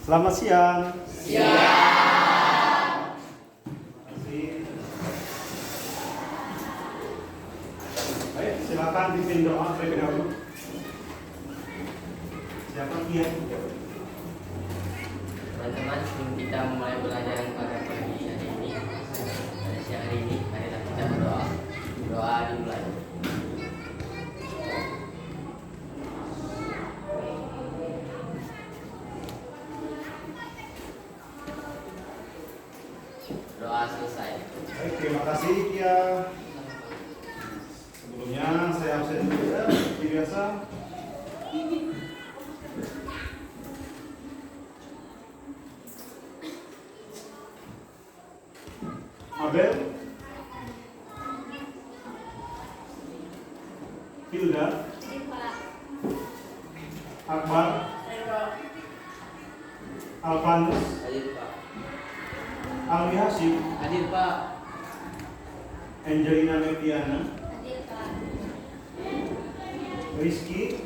Selamat siang. Siang. Baik, silakan pimpin doa terlebih dahulu. Siapa Kiai? Teman-teman, sebelum kita memulai pelajaran pada pagi hari ini, pada siang hari ini, marilah kita berdoa. Doa dimulai. Doa selesai. Baik, terima kasih Kia. Sebelumnya saya absen dulu ya, seperti biasa. Abel, Hilda, Akbar, Alvanus, Hadir Pak. Alwi Hashim, Hadir Pak. Angelina Mepiana, Hadir Pak. Rizky,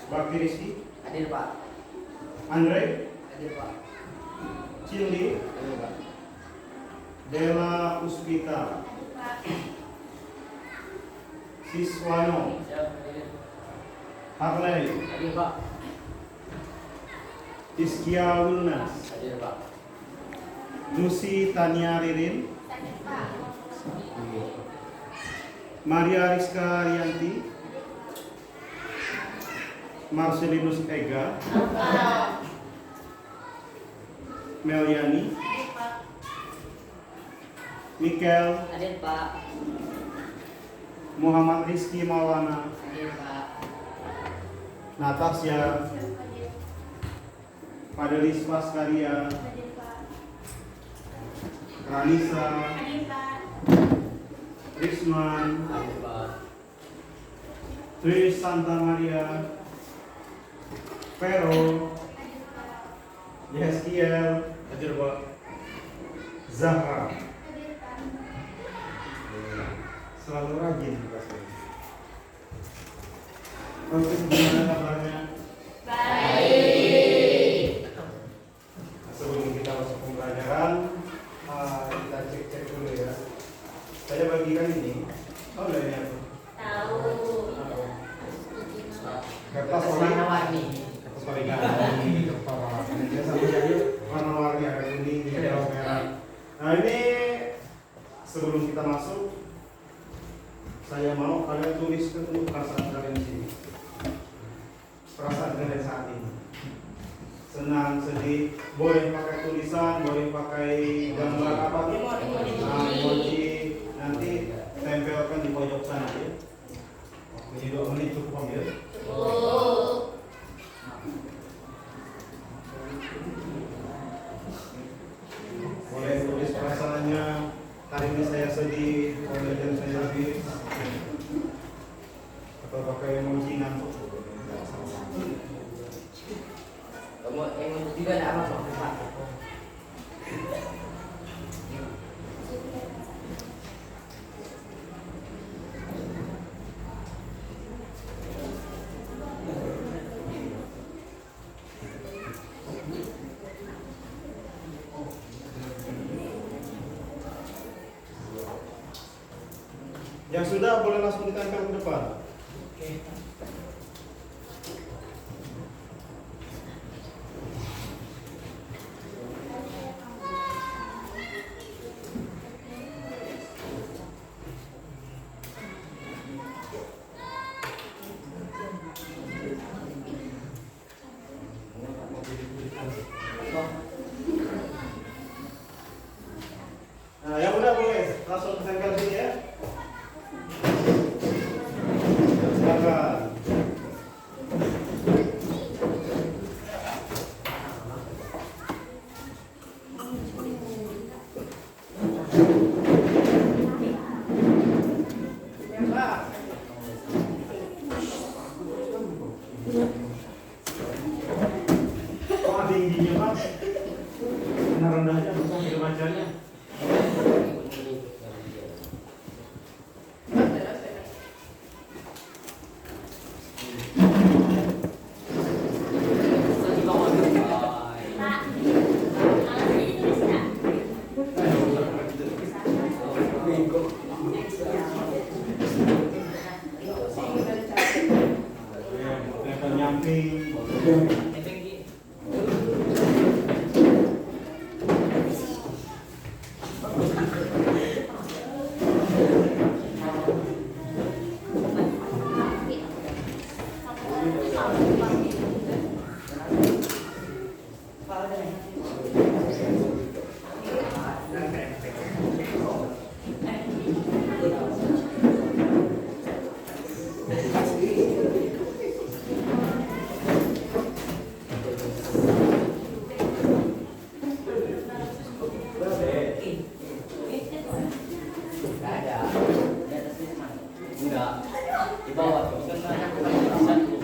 Bakti Rizky, Hadir Pak. Andre, Hadir Pak. Cindy, Hadir Pak. Dela Puspita, Siswano, Siap, hadir. Harley, Hadir Pak. Iskia Wilnas, Hadir Pak. Lucy Tania Ririn, Hadir Pak. Maria Rizka Rianti, Marcelinus Ega, Meliani, Hadir Pak. Mikel, Hadir Pak. Muhammad Rizky Maulana, Hadir Pak. Natasha, Hadir. Padelis Paskaria, Hadir Pak. Ranisa, Hadir Pak. Risman, Hadir Pak. Tris Santa Maria, Vero, Hadir Pak. Yeskiel, Hadir Pak. Zahra. Hadir Pak. Selalu rajin tugasnya. Oke, gimana kabarnya? Baik. Sebelum kita masuk pembelajaran, kita cek dulu ya. Saya bagikan ini. Oh, udah ini apa? Tahu. Kertas warna-warni. Kertas origami. Ini sama jadi warna-warni, ada kuning, hijau, merah. Nah, ini sebelum kita masuk, saya mau kalian tulis untuk perasaan kalian di sini. Perasaan kalian saat ini. Senang, sedih, boleh pakai tulisan, boleh pakai gambar apa pun. Nah, emoji nanti tempelkan di pojok sana ya. Jadi 2 menit cukup ya. Cukup. Boleh tulis perasaannya. Hari ini saya sedih, kemudian saya habis. Atau pakai emoji ngantuk. Kamu emoji juga ada apa Pak? Yang sudah boleh langsung ditempel ke depan. Nah, yang udah boleh langsung tempel sini ya. Silakan. Kok tingginya mas? Rendah-rendahnya bukan di bacanya. camping. Nggak ada. Di atasnya cuma. Enggak. Di bawah tuh. Kan banyak satu.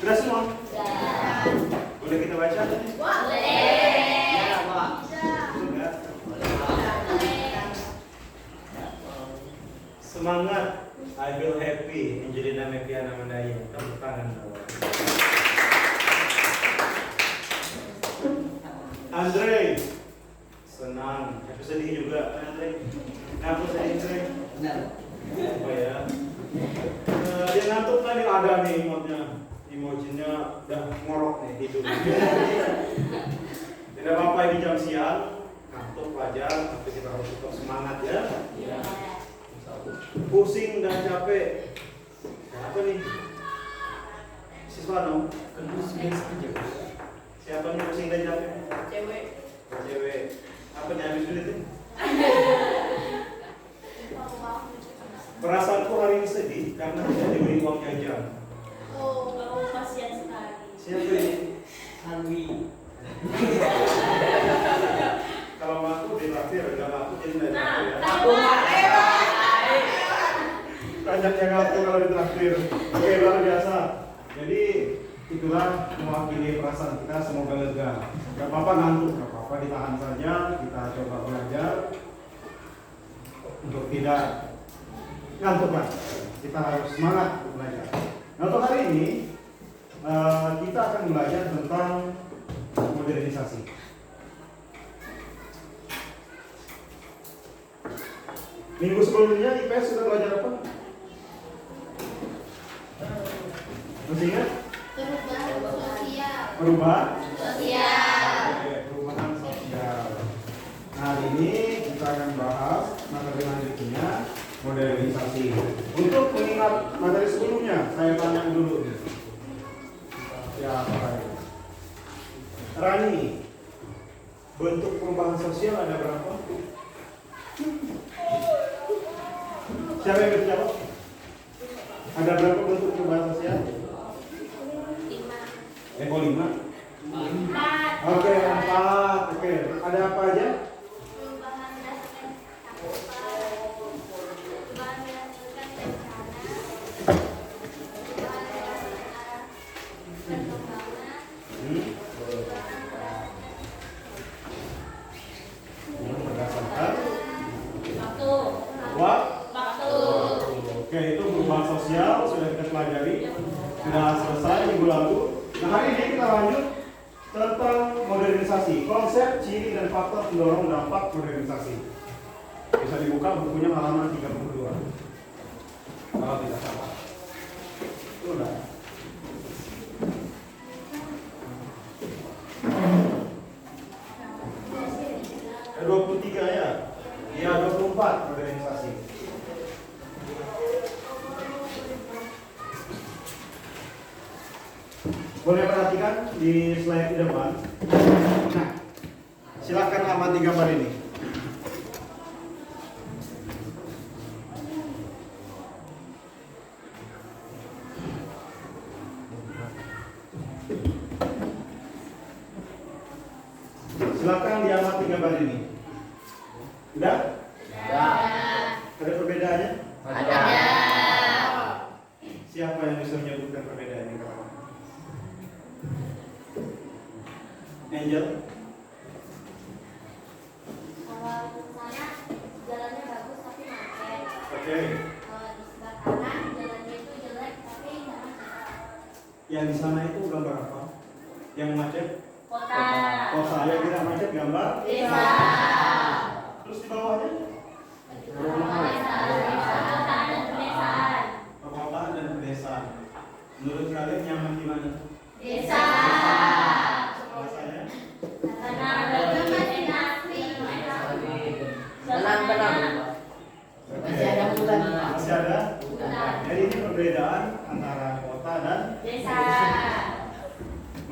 Sudah semua? Boleh kita baca? Ya, Pak. Sudah. Semangat, I feel happy. Angelina Mepiana Mandaya. Tepuk tangan. Andre, senang. Aku sedih juga, Andre. Kenapa sedih, Andre? Apa ya? Dia ngantuk tadi ada nih emojinya udah ngorok nih tidur. Tidak apa-apa ini jam siang, ngantuk wajar, tapi kita harus tetap semangat ya. Pusing dan capek. Siapa nih? Siswa dong? Siapa nih pusing dan capek? Cewek. Apa nih habis duit itu? Perasaanku hari ini sedih karena tidak diberi uang jajan. Siapa ini? Alwi. Kalau aku ditraktir, kalau aku jadi tidak ditraktir ya. Banyak yang ngaku kalau ditraktir. Oke, luar biasa. Jadi itulah mewakili perasaan kita, semoga lega. Gak apa-apa ngantuk, gak apa-apa ditahan saja. Kita coba belajar untuk tidak ngantuk lah. Kita harus semangat untuk belajar. Nah, untuk hari ini kita akan belajar tentang modernisasi. Minggu sebelumnya IPS sudah belajar apa? Masih ingat? Perubahan sosial. Oke, perubahan sosial. Nah, hari ini kita akan bahas materi selanjutnya, modernisasi. Untuk mengingat materi sebelumnya, saya tanya dulu. Siapa ini? Rani, bentuk perubahan sosial ada berapa? Siapa yang berjawab? Ada berapa bentuk perubahan sosial? 5. 5? 4. Oke, 4. Oke, ada apa aja? Perubahan berdasarkan cakupan, perubahan berdasarkan rencana, perubahan berdasarkan arah perkembangan, Berdasarkan waktu. Oke, itu perubahan sosial sudah kita pelajari, sudah selesai minggu lalu. Nah, hari ini kita lanjut tentang modernisasi, konsep, ciri, dan faktor pendorong dampak modernisasi. Bisa dibuka bukunya halaman 32. Kalau tidak salah. Sudah. Ada 23 ya? Ya, 24 modernisasi. Boleh perhatikan di slide di depan. Nah, silakan amati gambar ini. Silakan diamati gambar ini. Udah? Ya. Ada perbedaannya? Ada. Siapa yang bisa menyebutkan perbedaannya? Angel? Kalau di sana jalannya bagus tapi macet. Oke. Kalau di sebelah kanan jalannya itu jelek tapi nggak macet. Yang di sana itu gambar apa? Yang macet? Kota. Kota yang tidak macet gambar Desa. Terus di bawahnya Perkotaan dan pedesaan. perkotaan dan pedesaan. Menurut kalian nyaman di mana? Desa. Alasannya? Karena ada imajinasi. Tenang. Masih ada bulan. Masih ada? Bulan. Jadi ini perbedaan antara kota dan Desa.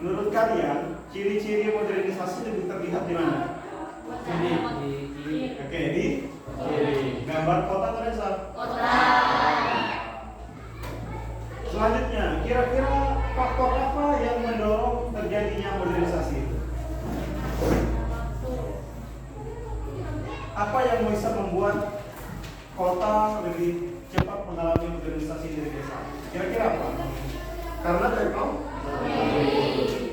menurut kalian ciri-ciri modernisasi lebih terlihat di mana? Oke, di gambar kota atau desa? Kota. Selanjutnya, kira-kira faktor apa yang mendorong terjadinya modernisasi itu? Apa yang bisa membuat kota lebih cepat mengalami modernisasi dari desa? Kira-kira apa? Karena teknologi.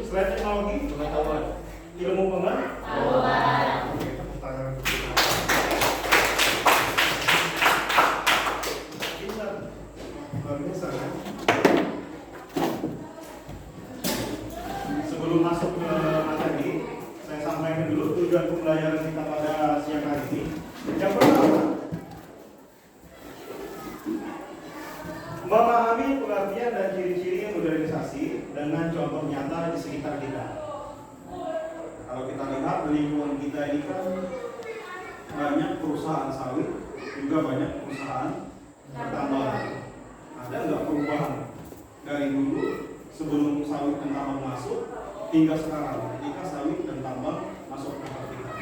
Selain teknologi, pengetahuan, ilmu pengetahuan. Oke, tepuk tangan. Pintar. Luar biasa kan? Sebelum masuk ke materi, saya sampaikan dulu tujuan pembelajaran kita pada siang hari ini. Yang pertama, memahami pengertian dan ciri-ciri modernisasi dengan contoh nyata di sekitar kita. Kalau kita lihat di lingkungan kita ini kan banyak perusahaan sawit, juga banyak perusahaan pertambangan. Ada nggak perubahan dari dulu sebelum sawit dan tambang masuk hingga sekarang ketika sawit dan tambang masuk ke tempat kita?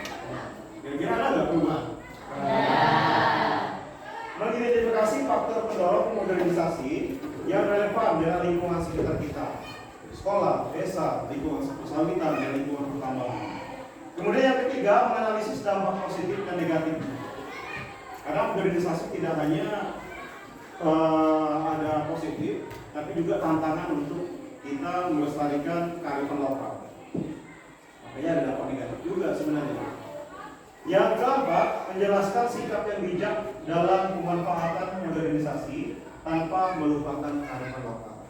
Kira-kira ada nggak perubahan? Mengidentifikasi faktor pendorong modernisasi yang relevan dengan lingkungan sekitar kita, sekolah, desa, lingkungan persawitan, dan lingkungan pertambangan. Kemudian yang ketiga, menganalisis dampak positif dan negatif. Karena modernisasi tidak hanya ada positif, tapi juga tantangan untuk kita melestarikan kearifan lokal. Makanya ada dampak negatif juga sebenarnya. Yang keempat, menjelaskan sikap yang bijak dalam pemanfaatan modernisasi tanpa melupakan kearifan lokal.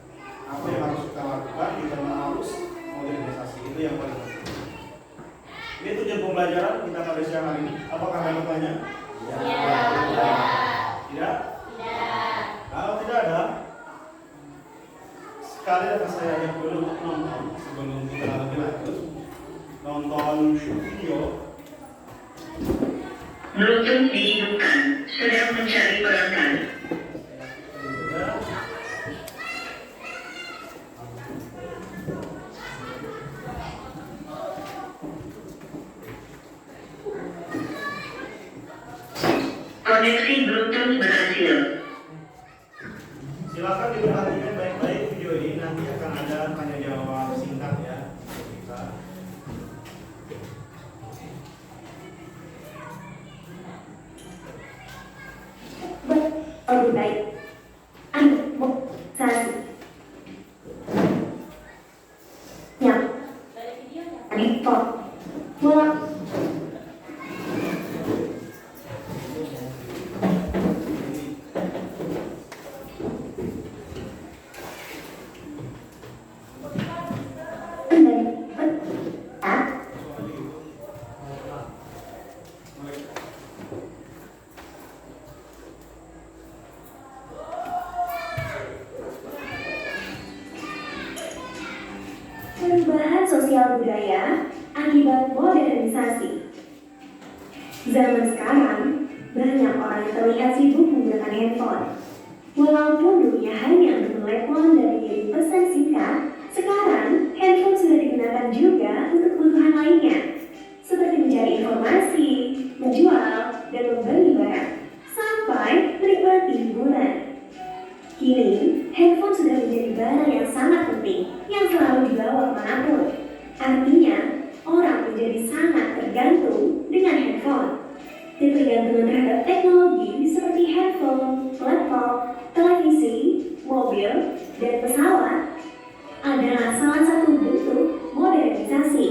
Apa yang harus kita lakukan di tengah arus modernisasi, itu yang paling penting. Ini tujuan pembelajaran kita pada siang hari ini. Apakah ada pertanyaan? Tidak? Kalau tidak ada, sekali akan saya ajak dulu untuk nonton sebelum kita lebih lanjut. Nonton video. Bluetooth dihidupkan, sedang mencari pelanggan. Koneksi Bluetooth berhasil. Silakan diperhatikan baik-baik video ini, nanti akan ada tanya jawab singkat ya. Kita. Lebih baik administrasi yang ditor mulai perubahan sosial budaya akibat modernisasi. Zaman sekarang, banyak orang yang terlihat sibuk menggunakan handphone. Walaupun dulunya hanya untuk telepon dan mengirim pesan singkat, sekarang handphone sudah digunakan juga untuk kebutuhan lainnya, seperti mencari informasi, menjual, dan membeli barang, sampai menikmati hiburan. Kini, handphone sudah menjadi barang yang sangat penting yang selalu dibawa kemanapun. Artinya, orang menjadi sangat tergantung dengan handphone. Ketergantungan terhadap teknologi seperti handphone, laptop, televisi, mobil, dan pesawat adalah salah satu bentuk modernisasi.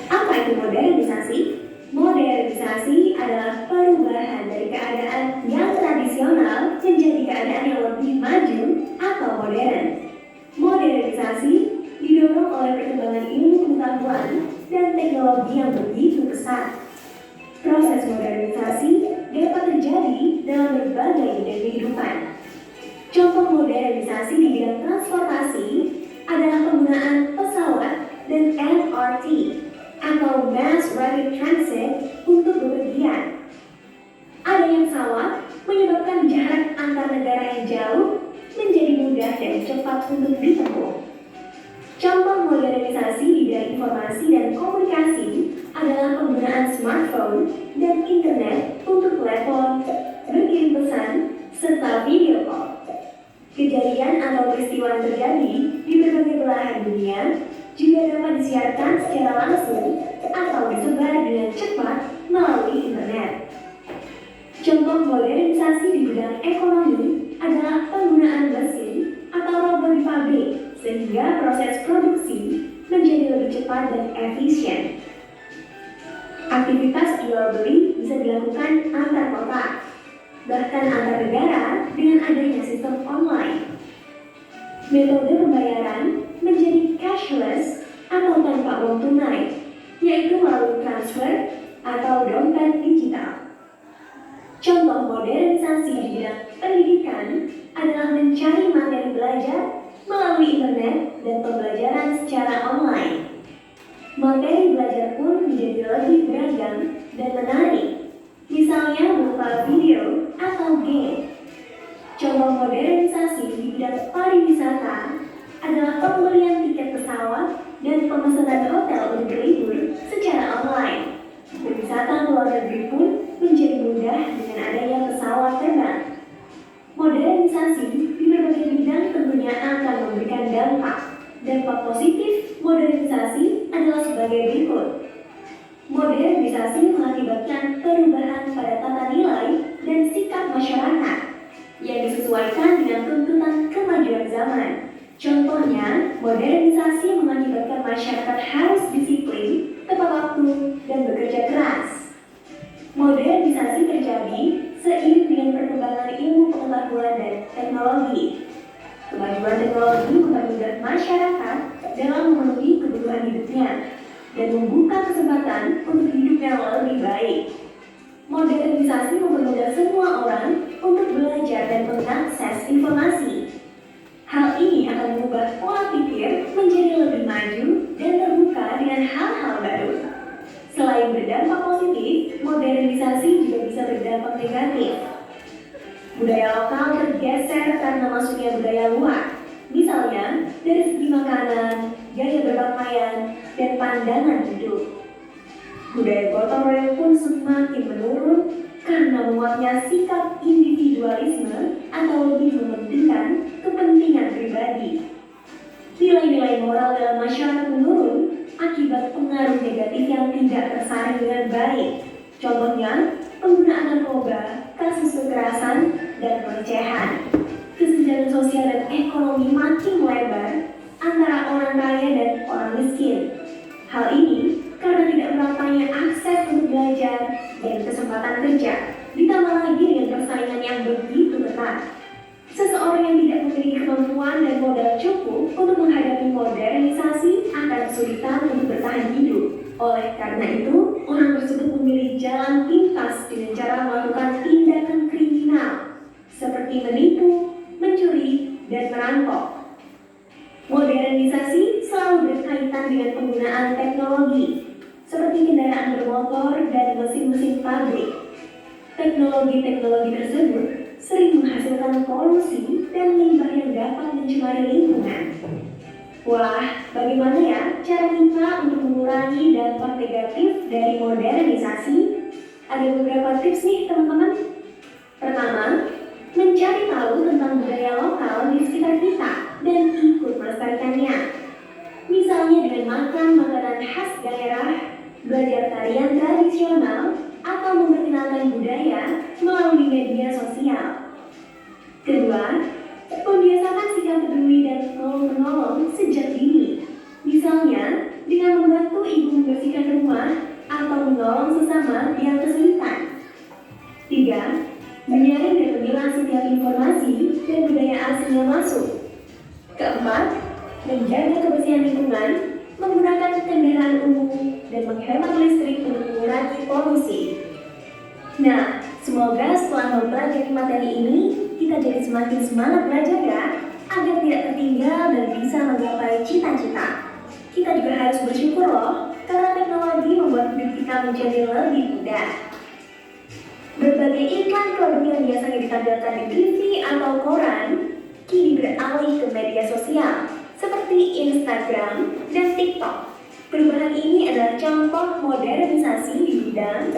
Apa itu modernisasi? Modernisasi adalah perubahan dari keadaan yang tradisional menjadi keadaan yang lebih maju atau modern. Modernisasi didorong oleh perkembangan ilmu pengetahuan teknologi yang begitu pesat. Proses modernisasi dapat terjadi dalam berbagai bidang kehidupan. Contoh modernisasi di bidang transportasi adalah penggunaan pesawat dan MRT atau Mass Rapid Transit untuk bepergian. Adanya pesawat menyebabkan jarak antar negara yang jauh menjadi mudah dan cepat untuk ditempuh. Contoh modernisasi di bidang informasi dan komunikasi adalah penggunaan smartphone dan internet untuk telepon, berkirim pesan, serta video call. Kejadian atau peristiwa yang terjadi di berbagai belahan dunia juga dapat disiarkan secara langsung atau disebar dengan cepat melalui internet. Contoh modernisasi di bidang ekonomi adalah penggunaan mesin atau robot di pabrik sehingga proses produksi menjadi lebih cepat dan efisien. Aktivitas jual beli bisa dilakukan antar kota, bahkan antar negara dengan adanya sistem online. Metode pembayaran menjadi cashless atau tanpa uang tunai, yaitu melalui transfer atau dompet digital. Contoh modernisasi di bidang pendidikan adalah mencari materi belajar melalui internet dan pembelajaran secara online. Materi belajar pun menjadi lebih beragam dan menarik, misalnya berupa video atau game. Contoh modernisasi di bidang pariwisata adalah pembelian tiket pesawat dan pemesanan hotel untuk berlibur secara online. Berwisata ke luar negeri pun menjadi mudah dengan adanya pesawat terbang. Modernisasi di berbagai bidang tentunya akan memberikan dampak. Dampak positif modernisasi adalah sebagai berikut. Modernisasi mengakibatkan perubahan pada tata nilai dan sikap masyarakat yang disesuaikan dengan tuntutan kemajuan zaman. Contohnya, modernisasi mengakibatkan masyarakat harus disiplin, tepat waktu, dan bekerja keras. Modernisasi terjadi seiring dengan perkembangan ilmu pengetahuan dan teknologi. Kemajuan teknologi mempermudah masyarakat dalam memenuhi kebutuhan hidupnya dan membuka kesempatan untuk hidup yang lebih baik. Modernisasi mempermudah semua orang untuk belajar dan mengakses informasi. Hal ini akan mengubah pola pikir menjadi lebih maju dan terbuka dengan hal-hal baru. Selain berdampak positif, modernisasi juga bisa berdampak negatif. Budaya lokal tergeser karena masuknya budaya luar. Misalnya, dari segi makanan, gaya berpakaian, dan pandangan hidup. Budaya gotong royong pun semakin menurun karena menguatnya sikap individualisme atau lebih mementingkan kepentingan pribadi. Nilai-nilai moral dalam masyarakat menurun akibat pengaruh negatif yang tidak tersaring dengan baik. Contohnya, penggunaan narkoba, kasus kekerasan, dan pelecehan. Kesenjangan sosial dan ekonomi makin melebar antara orang kaya dan orang miskin. Hal ini karena tidak meratanya akses untuk belajar dan kesempatan kerja, ditambah lagi dengan persaingan yang begitu ketat. Seseorang yang tidak memiliki kemampuan dan modal cukup untuk menghadapi modernisasi akan kesulitan untuk bertahan hidup. Oleh karena itu, orang tersebut memilih jalan pintas dengan cara melakukan tindakan kriminal seperti menipu, mencuri, dan merampok. Modernisasi selalu berkaitan dengan penggunaan teknologi, seperti kendaraan bermotor dan mesin-mesin pabrik. Teknologi-teknologi tersebut sering menghasilkan polusi dan limbah yang dapat mencemari lingkungan. Wah, bagaimana ya cara kita untuk mengurangi dampak negatif dari modernisasi? Ada beberapa tips nih teman-teman. Pertama, mencari tahu tentang budaya lokal di sekitar kita dan ikut melestarikannya. Misalnya dengan makan makanan khas daerah, belajar tarian tradisional, atau memperkenalkan budaya melalui media sosial. Kedua, membiasakan sikap peduli dan tolong-menolong sejak dini. Misalnya, dengan membantu ibu membersihkan rumah atau menolong sesama yang kesulitan. Tiga, menyaring dan memilah setiap informasi dan budaya asing yang masuk. Keempat, menjaga kebersihan lingkungan, menggunakan kendaraan umum dan menghemat listrik untuk mengurangi polusi. Nah, semoga setelah mempelajari materi ini, kita jadi semakin semangat belajar ya, agar tidak tertinggal dan bisa menggapai cita-cita. Kita juga harus bersyukur loh, karena teknologi membuat hidup kita menjadi lebih mudah. Berbagai iklan produk yang biasanya ditampilkan di TV atau koran, kini beralih ke media sosial, seperti Instagram dan TikTok. Perubahan ini adalah contoh modernisasi di bidang.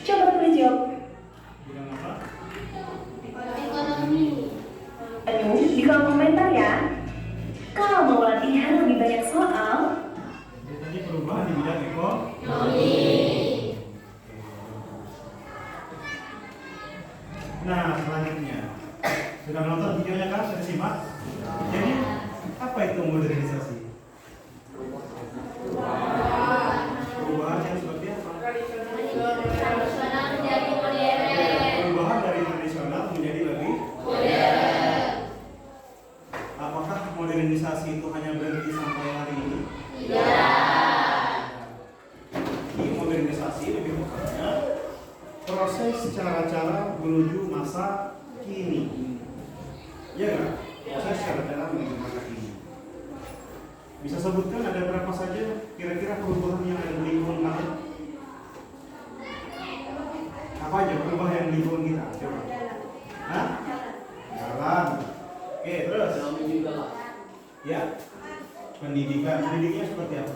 Coba tulis jawab. Bilang apa? Ekonomi. Ayo, di kolom komentar ya. Kalau mau latihan lebih banyak soal, Jadi perubahan di bidang ekonomi. Nah, selanjutnya sudah nonton videonya kan? Sudah simak? Jadi apa itu modernisasi? Perubahan yang seperti apa? Tradisional menjadi modern. Perubahan dari tradisional menjadi lebih. Apakah modernisasi itu hanya berhenti sampai hari ini? Ini modernisasi lebih tepatnya proses cara-cara menuju masa kini. Ya nggak? Proses cara-cara menuju masa kini. Bisa sebutkan ada berapa saja kira-kira perubahan yang ada di lingkungan kita? Apa aja perubahan yang di lingkungan kita? Coba. Hah? Jalan. Oke, terus? Ekonomi juga Pak. Ya. Pendidikan. Pendidikannya seperti apa?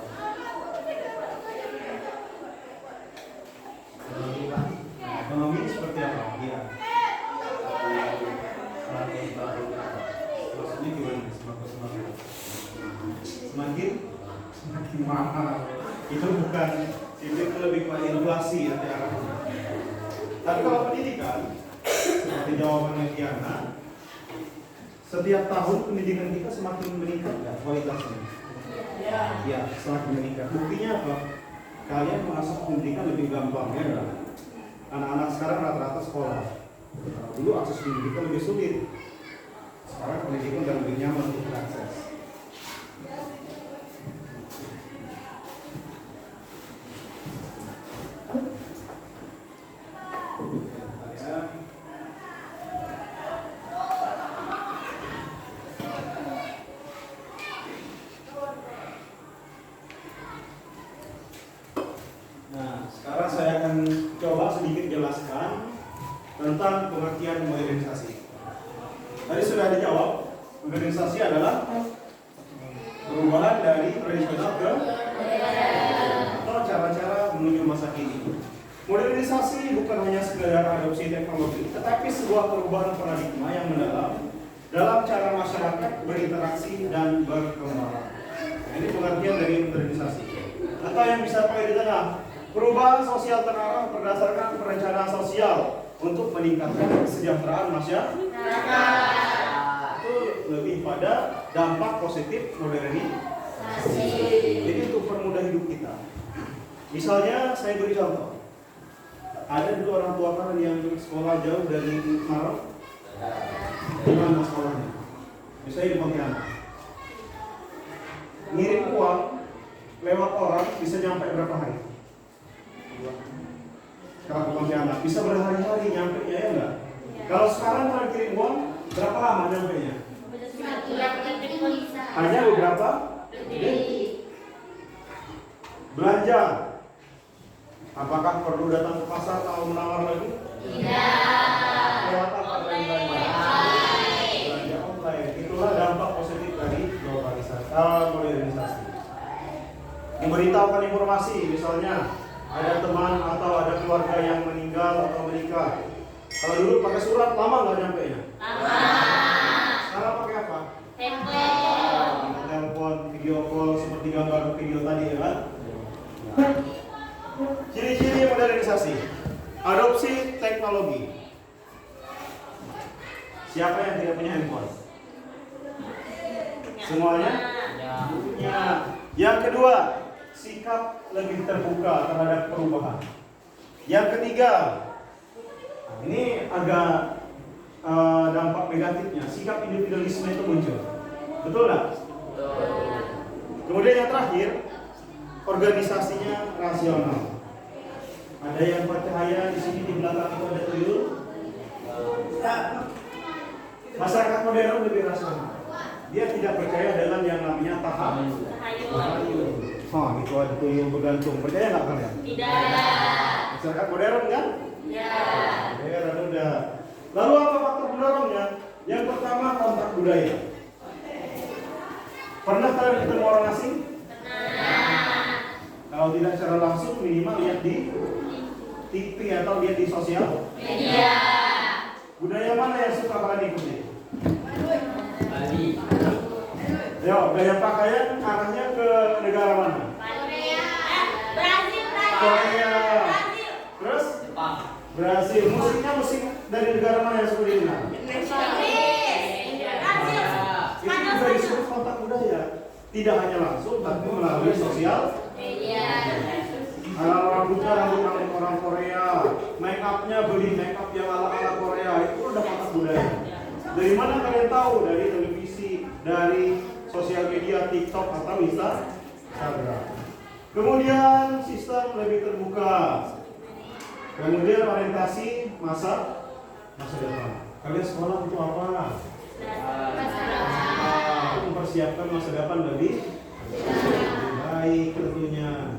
Ekonomi Pak. Ekonomi seperti apa? Iya. Semakin baru. Maksudnya gimana? Semakin semakin mahal. Itu bukan, itu lebih ke inflasi ya arahnya. Tapi kalau pendidikan, seperti jawabannya Kiana, setiap tahun pendidikan kita semakin meningkat ya, kualitasnya. Ya, semakin meningkat. Buktinya apa? Kalian masuk pendidikan lebih gampang ya enggak? Anak-anak sekarang rata-rata sekolah. Dulu akses pendidikan lebih sulit. Sekarang pendidikan sudah lebih nyaman untuk diakses. Nah, sekarang saya akan coba sedikit jelaskan tentang pengertian modernisasi. Tadi sudah dijawab, modernisasi adalah perubahan dari tradisional ke atau cara-cara menuju masa kini. Modernisasi bukan hanya sekedar adopsi teknologi, tetapi sebuah perubahan paradigma yang mendalam dalam cara masyarakat berinteraksi dan berkembang. Nah, ini pengertian dari modernisasi. Atau yang bisa pakai di tengah, perubahan sosial terarah berdasarkan perencanaan sosial untuk meningkatkan kesejahteraan masyarakat. Itu lebih pada dampak positif modernisasi. Jadi untuk permudah hidup kita. Misalnya saya beri contoh. Ada dulu orang tua kan yang sekolah jauh dari Maros. Di mana sekolahnya? Misalnya di Pontianak. Ngirim uang lewat orang bisa nyampe berapa hari? Kalau ke Pontianak bisa berhari-hari nyampe ya enggak? Kalau sekarang kalau kirim uang berapa lama nyampe nya? Hanya beberapa detik. Belanja. Apakah perlu datang ke pasar atau menawar lagi? Tidak. Lewat apa belanja? Belanja online. Itulah dampak positif dari globalisasi, modernisasi. Memberitahukan informasi, misalnya ada teman atau ada keluarga yang meninggal atau menikah. Kalau dulu pakai surat lama nggak nyampe nya? Sekarang pakai apa? Telepon, video call seperti gambar video tadi ya kan? Ciri-ciri modernisasi, adopsi teknologi. Siapa yang tidak punya handphone? Semuanya? Punya. Yang kedua, sikap lebih terbuka terhadap perubahan. Yang ketiga, ini agak dampak negatifnya, sikap individualisme itu muncul. Betul nggak? Kemudian yang terakhir, organisasinya rasional. Ada yang percaya di sini di belakang itu ada tuyul. Masyarakat modern lebih rasional. Dia tidak percaya dengan yang namanya tahayul. Oh, itu ada tuyul bergantung. Percaya nggak kalian? Tidak. Masyarakat modern kan? Ya. Modern udah. Lalu apa faktor pendorongnya? Yang pertama kontak budaya. Pernah kalian ketemu orang asing? Kalau tidak secara langsung minimal lihat di TV atau lihat di sosial Media. budaya mana yang suka kalian ikuti? Bali. Yo, gaya pakaian arahnya ke negara mana? Korea. Brazil. Korea. Brazil. Terus Jepang. Brasil. Musiknya musik dari negara mana yang suka didengar? Inggris. Brazil. Itu juga disebut kontak budaya. Tidak hanya langsung, tapi melalui sosial. Media. Kalau rambutnya rambut orang Korea, make upnya beli make up yang ala Korea, itu udah kontak budaya. Dari mana kalian tahu? Dari televisi, dari sosial media, TikTok atau Instagram. Kemudian sistem lebih terbuka. Kemudian orientasi masa depan. Kalian sekolah itu apa? Untuk mempersiapkan masa depan lebih baik tentunya.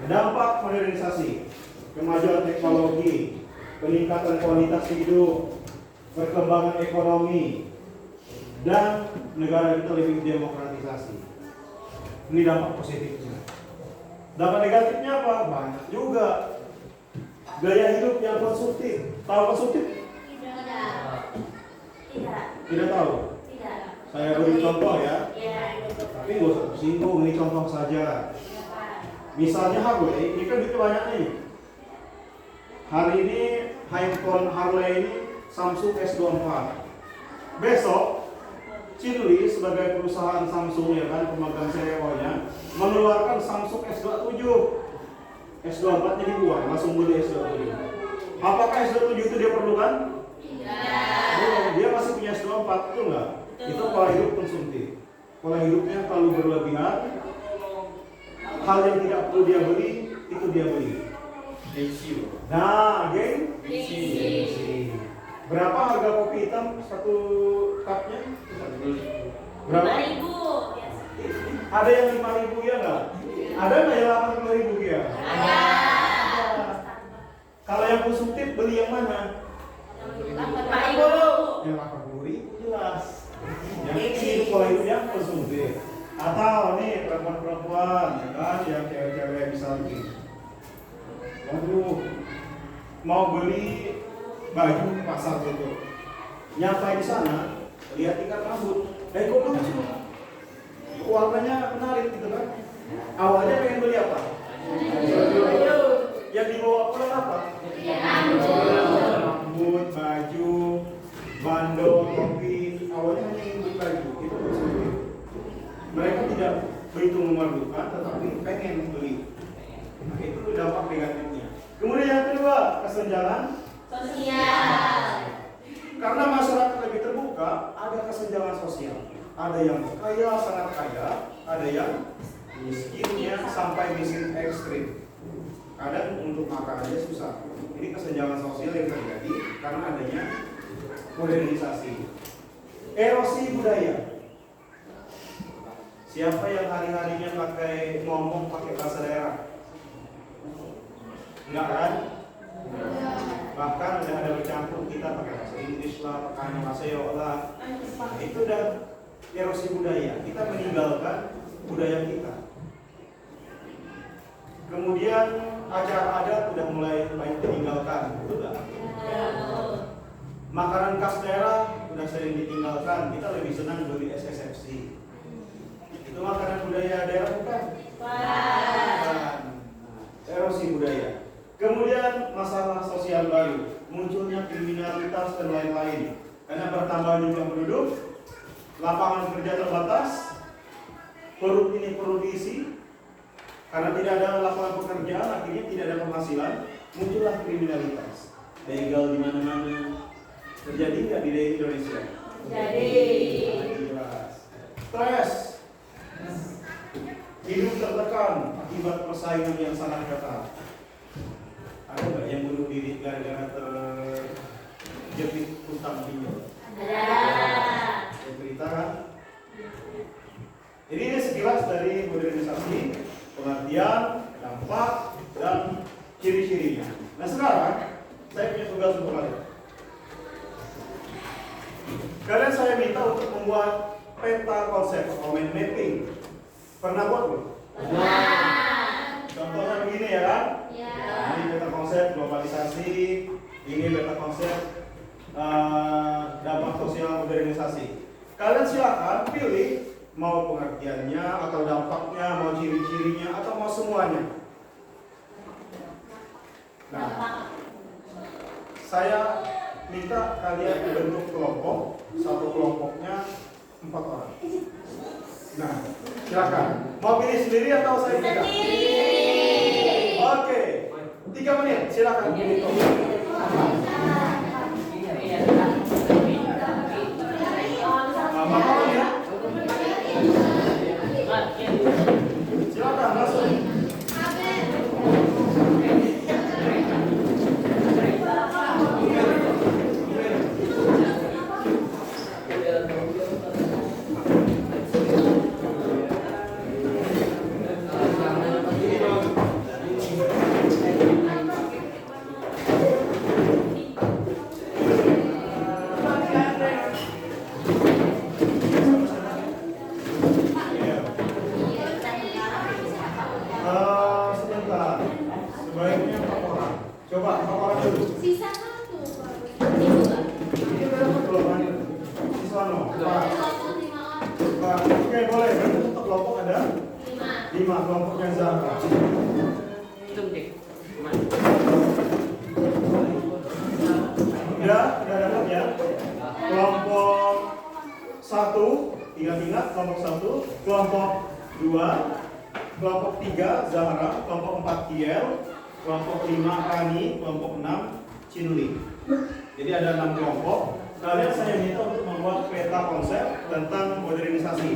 Dampak modernisasi, kemajuan teknologi, peningkatan kualitas hidup, perkembangan ekonomi, dan negara kita lebih demokratisasi. Ini dampak positifnya. Dampak negatifnya apa? Banyak juga. Gaya hidup yang konsumtif. Tahu konsumtif? Tidak. Tidak tahu. Tidak. Saya beri contoh ya. Ya. Tapi nggak usah tersinggung, ini contoh saja. Misalnya Harley, ini kan duitnya banyak nih. Hari ini handphone Harley ini Samsung S24. Besok Cinli sebagai perusahaan Samsung ya kan, pemegang sewanya mengeluarkan Samsung S27. S24 nya dibuang, langsung beli S27. Apakah S27 itu dia perlukan? Tidak. Dia masih punya S24, itu enggak? Itu pola hidup konsumtif. Pola hidupnya terlalu berlebihan. Hal yang tidak perlu dia beli, itu dia beli. Nah, geng. Berapa harga kopi hitam satu cupnya? Berapa? 5.000. Ada yang 5.000 ya nggak? Ada nggak yang 80.000 ya? Ada. Kalau yang konsumtif beli yang mana? 8.000. Yang 80.000 jelas. Yang ini pola hidup yang konsumtif. Atau nih perempuan-perempuan ya kan, yang cewek-cewek misalnya. Waduh, mau beli baju di pasar gitu. Nyampe di sana, lihat tingkat rambut. Kok bagus tuh? Warnanya menarik gitu kan. Awalnya pengen beli apa? Yang dibawa pulang apa? Rambut, baju, bandol, topi. Awalnya hanya ingin beli baju. Itu konsumtif. Mereka tidak begitu memerlukan, tetapi pengen beli. Nah, itu dampak negatifnya. Kemudian yang kedua, kesenjangan Sosial. Karena masyarakat lebih terbuka, ada kesenjangan sosial. Ada yang kaya, sangat kaya, ada yang miskinnya sampai miskin ekstrim. Kadang untuk makan aja susah. Ini kesenjangan sosial yang terjadi karena adanya modernisasi. Erosi budaya. Siapa yang hari-harinya ngomong pakai bahasa daerah? Enggak kan? Bahkan udah ada bercampur, kita pakai bahasa Inggris lah, pakai bahasa Jawa lah. Itu udah erosi budaya. Kita meninggalkan budaya kita. Kemudian acara adat udah mulai banyak ditinggalkan, betul nggak? Makanan khas daerah udah sering ditinggalkan. Kita lebih senang beli SSFC. Itu makanan budaya daerah bukan? Bukan. Erosi budaya. Kemudian masalah sosial baru, munculnya kriminalitas dan lain-lain. Karena bertambah jumlah penduduk, lapangan kerja terbatas, perut ini perlu diisi. Karena tidak ada lapangan pekerjaan, akhirnya tidak ada penghasilan, muncullah kriminalitas. Begal di mana-mana. Terjadi nggak di Indonesia? Jadi. Jelas. Stres. Hidup tertekan akibat persaingan yang sangat ketat. Ada nggak yang bunuh diri gara-gara terjepit hutang pinjol? Ada. Berita kan? Jadi ini sekilas dari modernisasi, pengertian, dampak, dan ciri-cirinya. Nah sekarang saya punya tugas untuk kalian. Kalian saya minta untuk membuat peta konsep atau mind mapping. Pernah buat belum? Contohnya begini ya kan? Ya. Ini peta konsep globalisasi, ini peta konsep dampak sosial modernisasi. Kalian silakan pilih mau pengertiannya atau dampaknya, mau ciri-cirinya atau mau semuanya. Nah, saya minta kalian bentuk kelompok, satu kelompoknya 4 orang. Nah, silakan. Mau pilih sendiri atau saya pilih? Oke, 3 menit. Silakan pilih kelompok. Makanan ya? Silakan langsung. Sebentar. Sebaiknya 4 orang. Coba 4 orang dulu. Sisa 1. Ini berapa kelompok? Siswa no. Oke, boleh. Berarti untuk kelompok ada 5 kelompoknya Zahra. Udah dapat ya. Kelompok 1, ingat kelompok 1, kelompok 2, kelompok 3 Zahra, kelompok 4 Kiel, kelompok 5 Rani, kelompok 6 Cinli. Jadi ada 6 kelompok. Kalian saya minta untuk membuat peta konsep tentang modernisasi.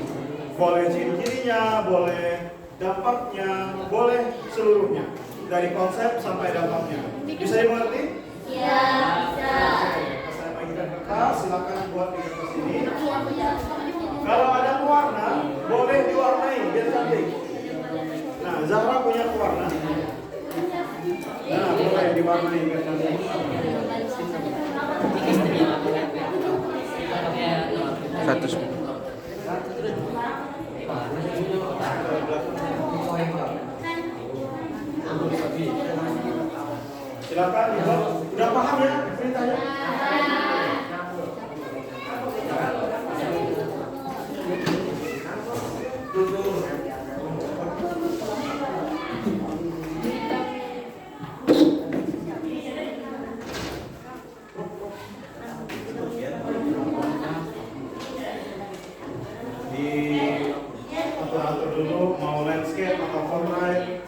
Boleh ciri-cirinya, boleh dampaknya, boleh seluruhnya. Dari konsep sampai dampaknya. Bisa dimengerti? Ya, bisa. Oke, saya bagikan kertas, silakan buat di kertas ini. Kalau ada warna, boleh diwarnai biar cantik. Nah, Zahra punya warna. Nah, boleh diwarnai biar cantik. Silakan dibuat. Udah paham ya ceritanya? Atur-atur dulu mau landscape atau portrait.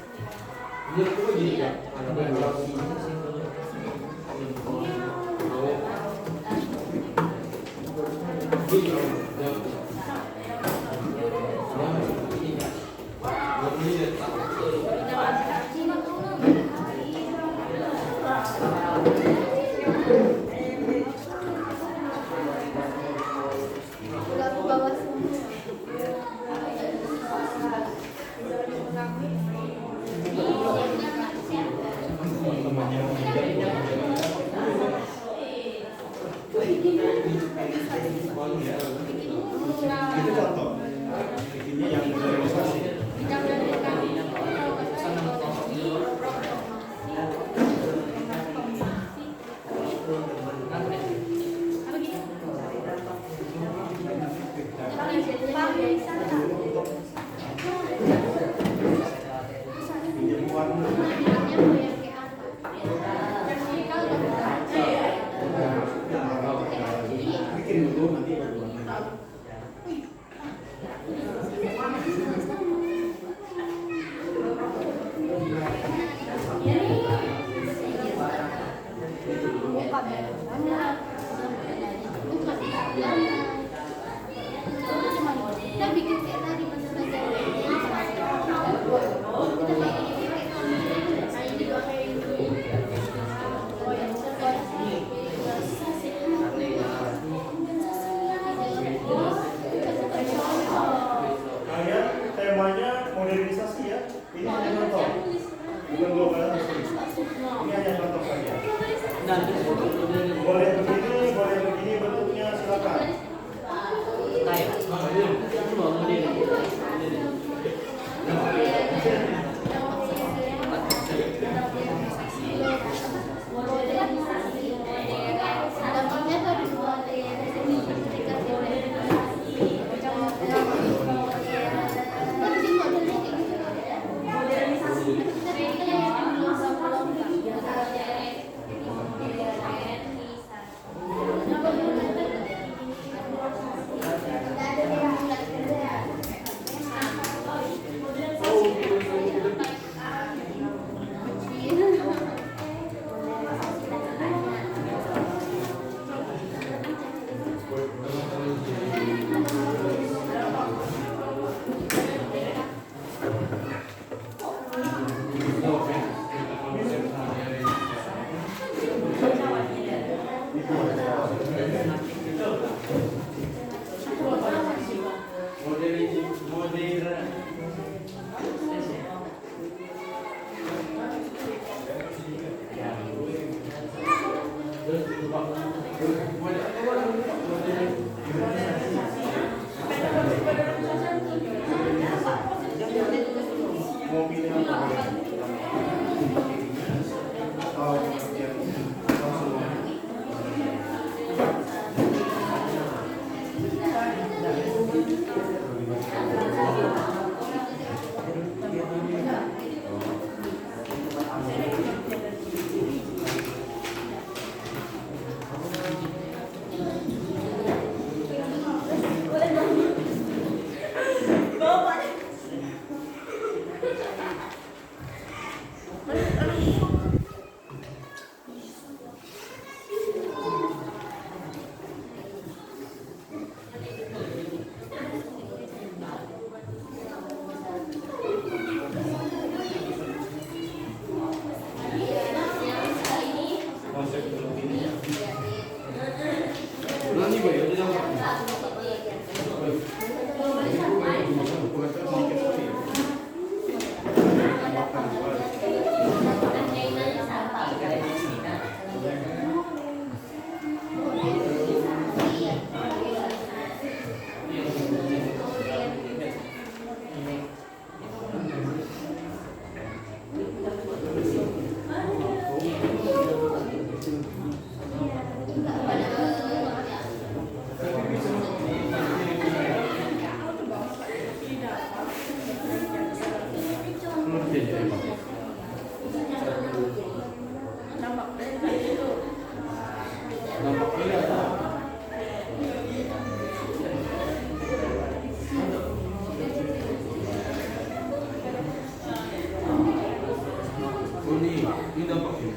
Itu contoh. Ini yang modernisasi. Pinjam warna. Bikin dulu nanti baru warna. Ini hanya contoh, bukan globalnya. Ini hanya contoh saja. Boleh begini bentuknya silakan. Mau pilih apa? Oh, ya. Langsung. Konsep film ini. Nanti gue ya, sedikit sekali. Makan ini dampaknya.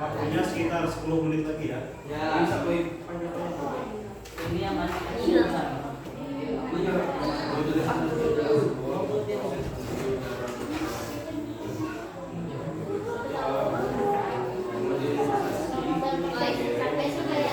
Waktunya sekitar 10 menit lagi ya. Ya. Bisa boleh panjang-panjang. Ini yang mana? Sampai sudah ya.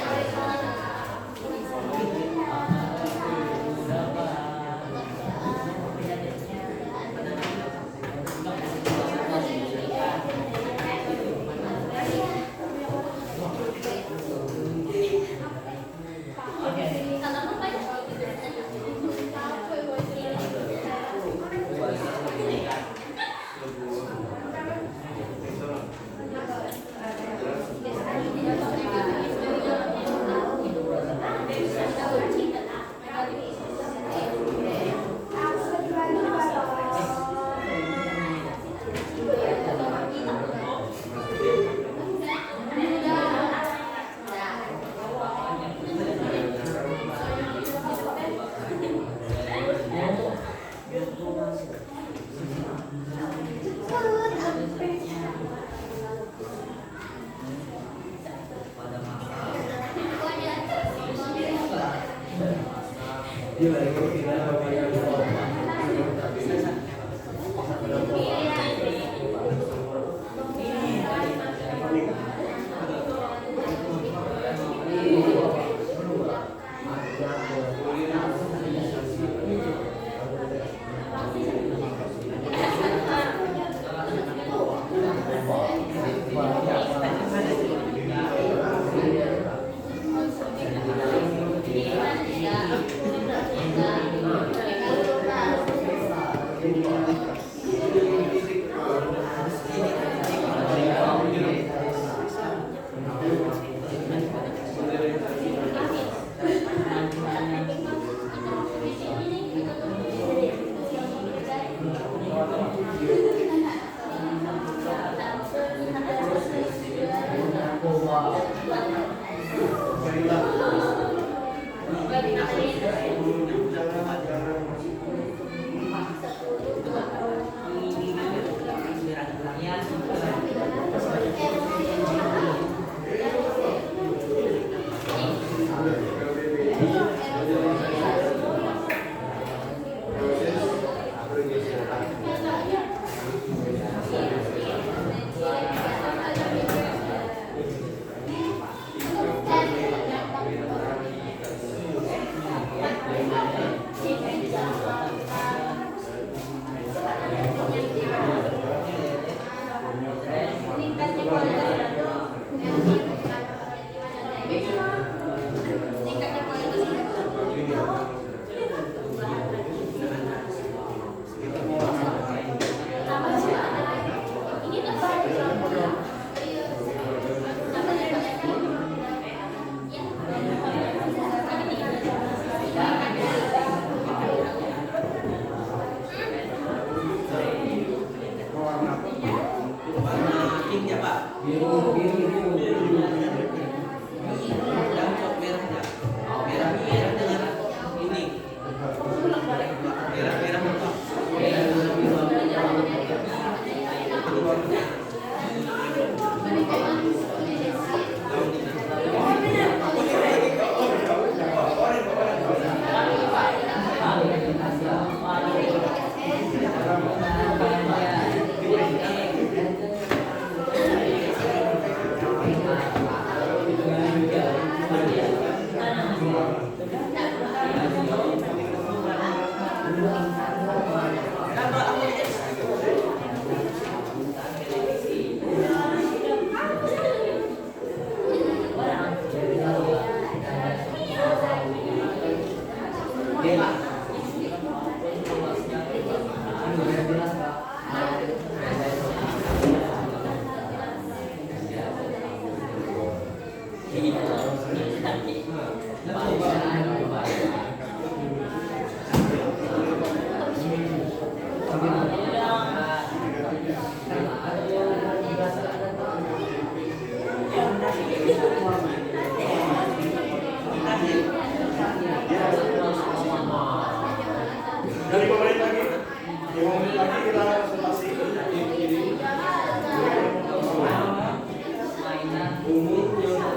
Dari 5 menit lagi, 5 menit lagi kita konsultasi. Mainan umum yang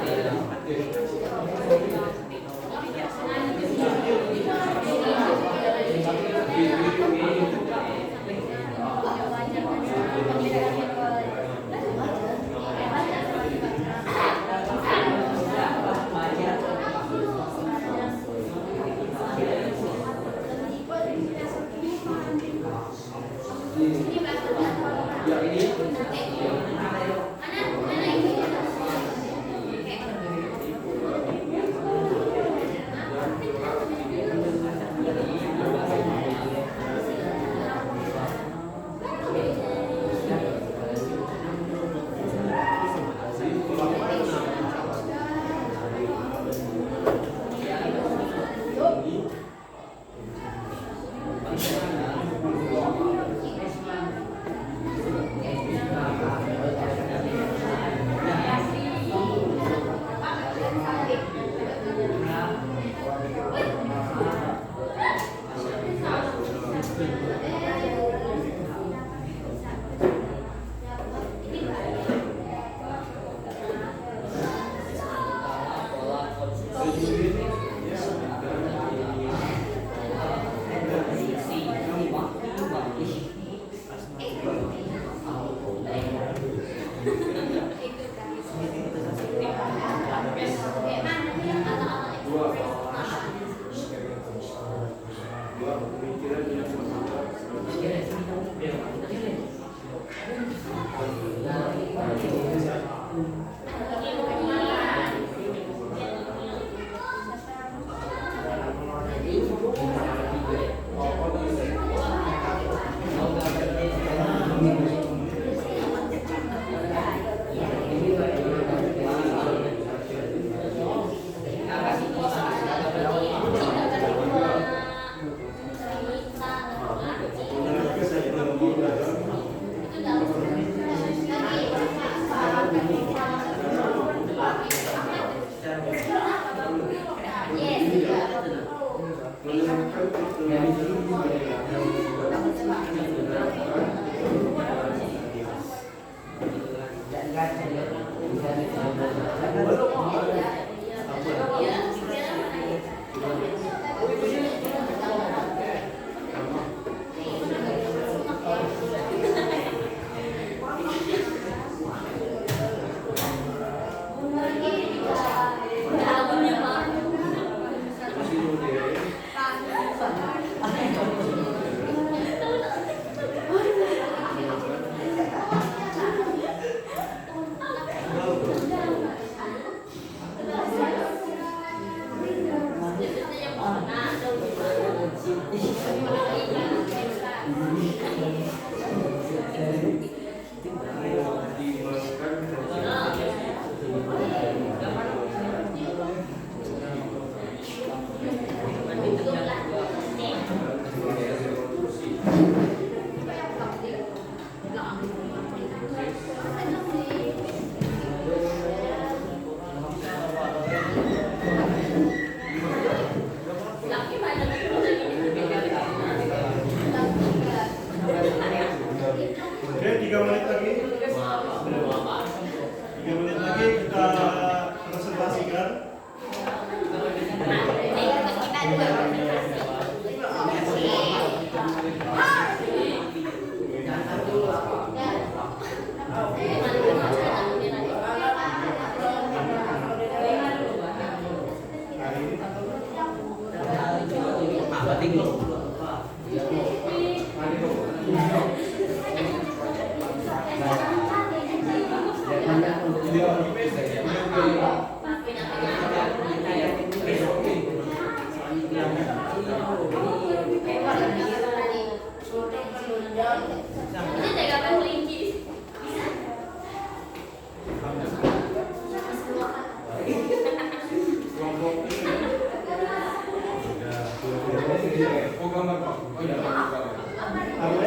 Namanya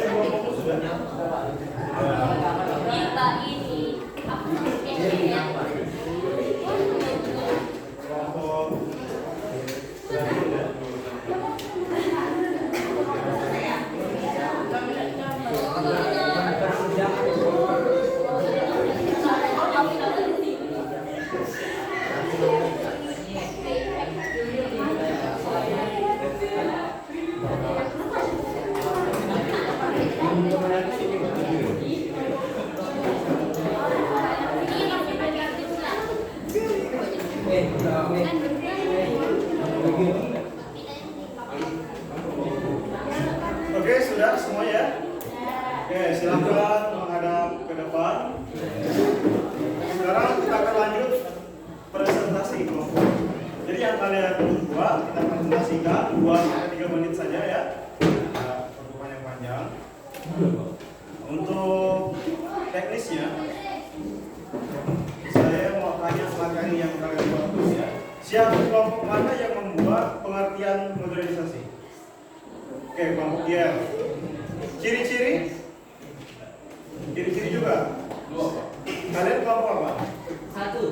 kelompok sudah. Kita ini Kelompok Oke, sudah semua ya? Oke, silakan menghadap ke depan. Sekarang kita akan lanjut presentasi kelompok. Jadi yang kalian buat, kita presentasikan 2-3 menit saja ya. Untuk panjang-panjang. Untuk teknisnya, saya mau tanya materi yang kalian buat dulu ya. Siapa kelompok mana yang membuat pengertian modernisasi? Oke, kelompok Y. Ciri-ciri? Ciri-ciri juga? Kalian kelompok apa? Satu.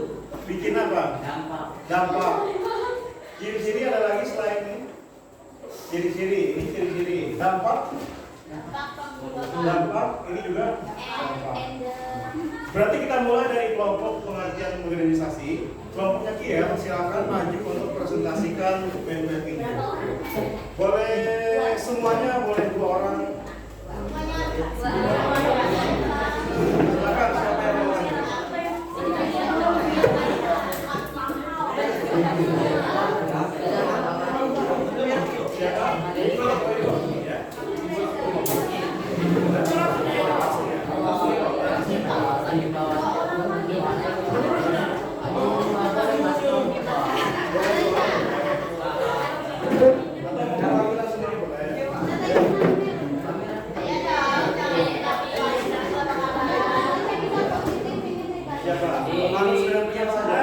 Bikin apa? Dampak. Dampak. Ciri-ciri ada lagi selain ini? Ciri-ciri, ini ciri-ciri. Dampak? Dampak, ini juga? Dampak. Berarti kita mulai dari kelompok pengertian modernisasi. Kelompoknya Kiel, silakan maju untuk presentasikan band-band ini. Boleh semuanya, boleh 2 orang. Silakan, siapa yang mau maju? Siapa? Ya. Siapa? Harus dengan pihak saja.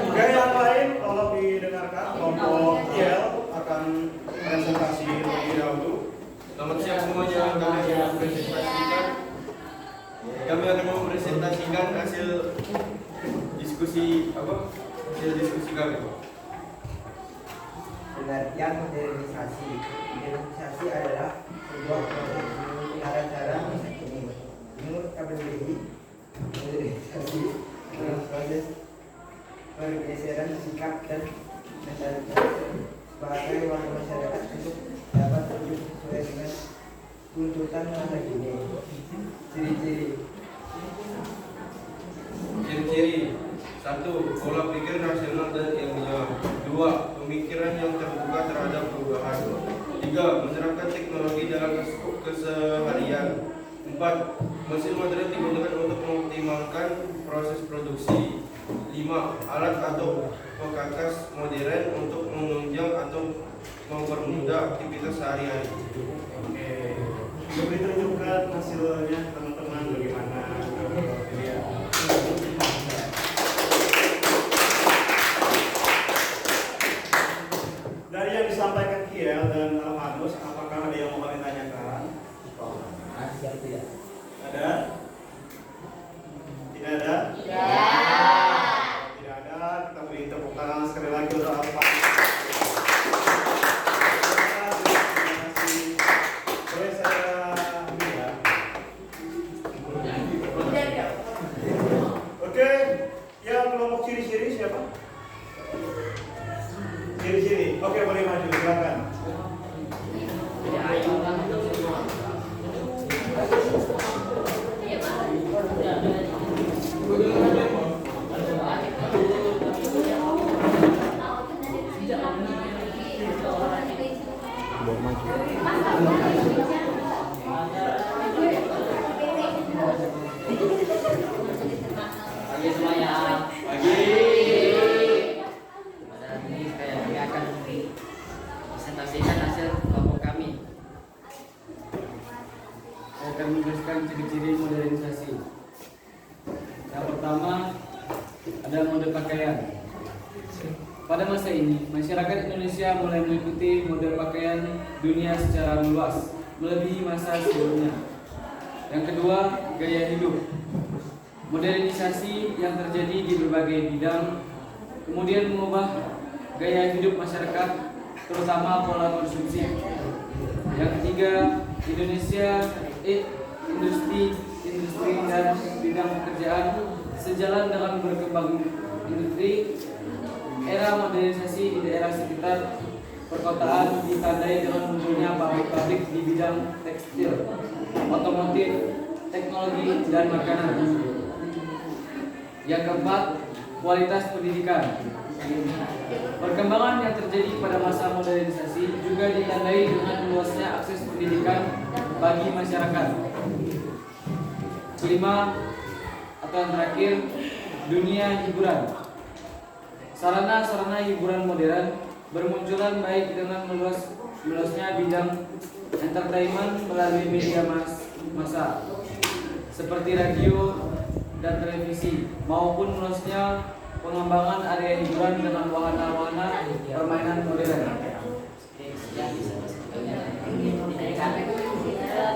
Oke, yang lain tolong didengarkan. Kelompok Kiel akan presentasi terlebih dahulu. Selamat siang semuanya. Kami akan mempresentasikan hasil diskusi kami. Pengertian modernisasi. Modernisasi adalah sebuah cara ini. Menurut KBBI, modernisasi adalah proses pergeseran sikap dan mentalitas sebagai warga masyarakat untuk dapat hidup sesuai dengan tuntutan masa kini. Ciri-ciri 1. Pola pikir rasional dan ilmiah. 2. Pemikiran yang terbuka terhadap perubahan. 3. Menerapkan teknologi dalam keseharian. 4. Mesin modern digunakan untuk mengoptimalkan proses produksi. 5. Alat atau perkakas modern untuk menunjang atau mempermudah aktivitas sehari-hari. Oke, coba tunjukkan hasilnya teman-teman bagaimana dilihat. Dari yang disampaikan Kiel dan Almanus, apakah ada yang mau kalian tanyakan? Ada? Tidak ada? Tidak ada, kita beri tepuk tangan sekali lagi untuk Alfa. Boleh saya lihat? Oke, yang kelompok ciri-ciri siapa? Ciri-ciri, oke boleh maju, silakan. Pagi semuanya. Pagi. Pada hari ini kami akan presentasikan hasil kelompok kami. Saya akan menjelaskan ciri-ciri modernisasi. Pertama, ada mode pakaian. Pada masa ini, masyarakat Indonesia mulai mengikuti mode pakaian dunia secara luas, melebihi masa sebelumnya. Yang kedua, gaya hidup. Modernisasi yang terjadi di berbagai bidang kemudian mengubah gaya hidup masyarakat, terutama pola konsumsi. Yang ketiga, industri dan bidang pekerjaan sejalan dengan berkembang industri. Era modernisasi di daerah sekitar perkotaan ditandai dengan munculnya pabrik-pabrik di bidang tekstil, otomotif, teknologi, dan makanan. Yang keempat, kualitas pendidikan. Perkembangan yang terjadi pada masa modernisasi juga ditandai dengan luasnya akses pendidikan bagi masyarakat. Kelima, atau yang terakhir, dunia hiburan. Sarana-sarana hiburan modern bermunculan baik dengan meluasnya bidang entertainment melalui media massa seperti radio dan televisi, maupun luasnya pengembangan area hiburan dengan wahana-wahana permainan modern.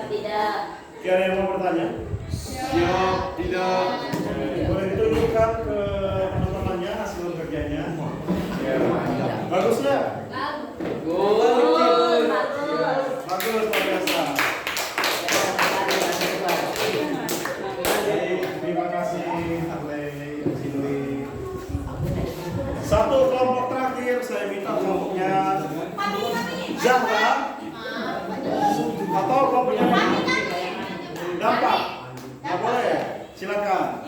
Tidak. Ada yang mau bertanya? Siap, tidak. Boleh ditunjukkan ke teman-temannya hasil kerjanya. Ya. Bagus nggak? Bagus. Bagus, luar biasa. Terima kasih Arley Cindy. Satu kelompok terakhir saya minta kelompoknya Zahra atau kelompoknya Dampak. Nggak boleh, silakan.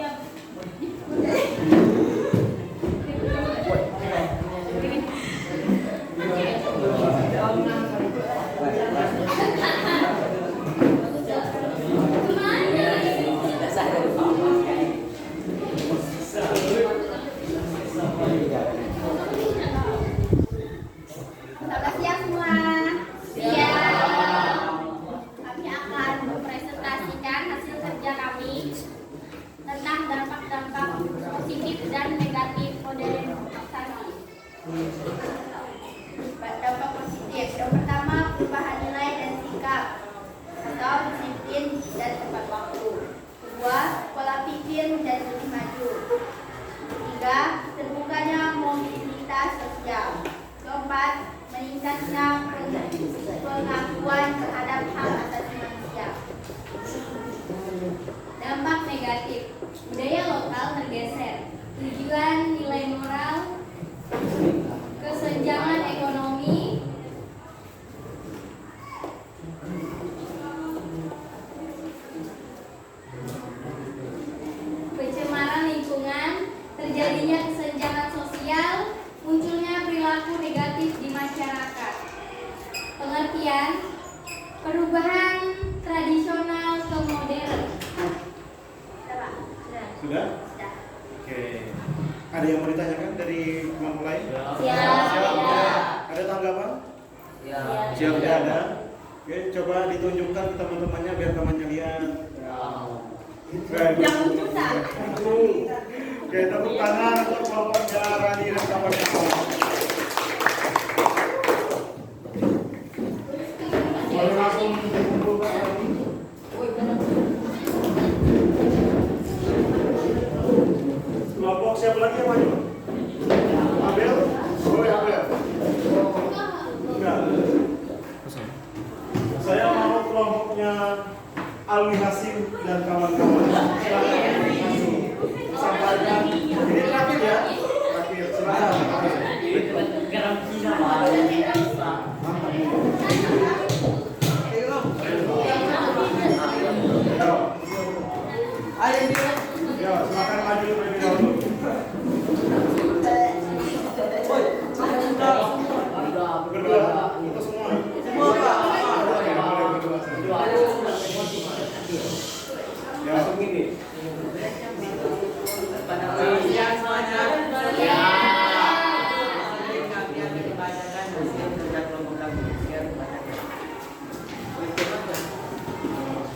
Selamat siang semua. Siap. Kami akan mempresentasikan hasil kerja kami tentang dampak-dampak positif dan negatif modernisasi. Dampak positif. Yang pertama, perubahan nilai dan sikap atau disiplin dan tepat waktu. Kedua, pola pikir menjadi lebih maju. Ketiga, terbukanya mobilitas sosial. Keempat, meningkatnya pengakuan terhadap hak asasi manusia. Dampak negatif, budaya lokal tergeser, tujuan nilai moral, kesenjangan ekonomi, pencemaran lingkungan, terjadinya kesenjangan sosial, munculnya perilaku negatif di masyarakat. Pengertian, perubahan tradisional ke modern. Sudah? Sudah. Oke. Ada yang mau ditanyakan dari memulai? Siap. Ada tanggapan? Ya. Siap, tidak ada. Oke, coba ditunjukkan ke teman-temannya biar temannya lihat. Yang susah. Oke, tepuk tangan untuk kelompoknya Rani dan kawan-kawan. Boleh langsung dikumpulkan lagi. Kelompok siapa lagi yang maju? Abel? Boleh Abel? Enggak. Saya mau kelompoknya Alwi Hasim dan kawan-kawan. Sampaikan. Ini terakhir ya? Terakhir. Silakan. Ya, silakan maju terlebih dahulu. Berdua, itu semua. Boleh berdua saja. Ya, begini.